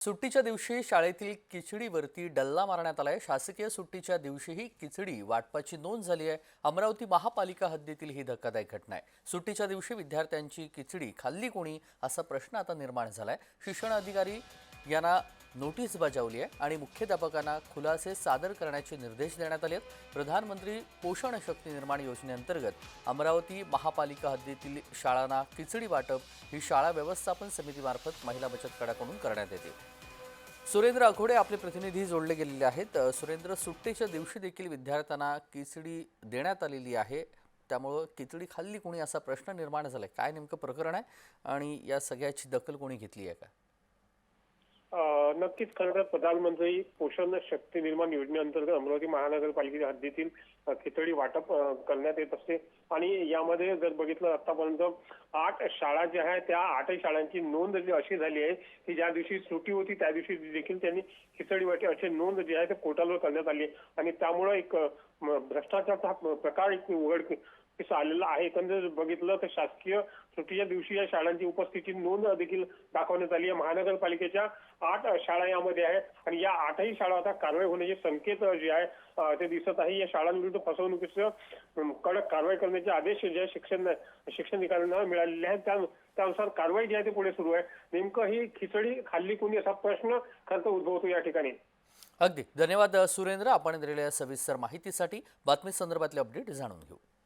सुट्टीच्या दिवशी शाळेतील खिचडीवरती डल्ला मारण्यात आलाय। शासकीय सुट्टीच्या दिवशीही खिचडी वाटपाची नोंद झाली आहे। अमरावती महापालिका हद्दीतील ही धक्कादायक घटना आहे। सुट्टीच्या दिवशी विद्यार्थ्यांची खिचडी खाल्ली कोणी असा प्रश्न आता निर्माण झालाय। शिक्षण अधिकारी यांना नोटीस बजावली आहे आणि मुख्याध्यापकांना खुलासे सादर करण्याचे निर्देश देण्यात आले आहेत। प्रधानमंत्री पोषण शक्ती निर्माण योजनेअंतर्गत अमरावती महापालिका हद्दीतील शाळांना खिचडी वाटप ही शाळा व्यवस्थापन समितीमार्फत महिला बचत गटाकडून करण्यात येते। सुरेंद्र अघोडे आपले प्रतिनिधी जोडले गेलेले आहेत। सुरेंद्र, सुट्टीच्या दिवशी देखील विद्यार्थ्यांना खिचडी देण्यात आलेली आहे, त्यामुळे खिचडी खाल्ली कोणी असा प्रश्न निर्माण झालाय। काय नेमकं प्रकरण आहे आणि या सगळ्याची दखल कोणी घेतली आहे का? नक्कीच खरं तर प्रधानमंत्री पोषण शक्ती निर्माण योजनेअंतर्गत अमरावती महानगरपालिकेच्या हद्दीतील खिचडी वाटप करण्यात येत असते आणि यामध्ये जर बघितलं आतापर्यंत 8 शाळा ज्या आहेत त्या 8 शाळांची नोंद अशी झाली आहे की ज्या दिवशी सुट्टी होती त्या दिवशी देखील त्यांनी खिचडी वाटे अशी नोंद जी आहे ते पोर्टलवर करण्यात आली आणि त्यामुळे एक भ्रष्टाचाराचा प्रकार एक उघडकीस आलेला आहे। एकंदर बघितलं तर शासकीय सुट्टीच्या दिवशी या शाळांची उपस्थिती नोंद देखील दाखवण्यात आली आहे। महानगरपालिकेच्या 8 शाळा यामध्ये आहेत आणि या 8ही शाळा आता कारवाई होण्याचे संकेत जे आहे ते दिसत आहे। या शाळांविरुद्ध फसवणुकीचं कडक कारवाई करण्याचे आदेश जे शिक्षण अधिकाऱ्यांना मिळालेले आहेत। त्यानुसार कारवाई जी आहे ते पुढे सुरू आहे। नेमकं ही खिचडी खाल्ली कोणी असा प्रश्न खरं तर उद्भवतो या ठिकाणी। अगदी धन्यवाद सुरेंद्र, आपण दिलेल्या सविस्तर माहितीसाठी। बातमी संदर्भातले अपडेट जाणून घेऊ।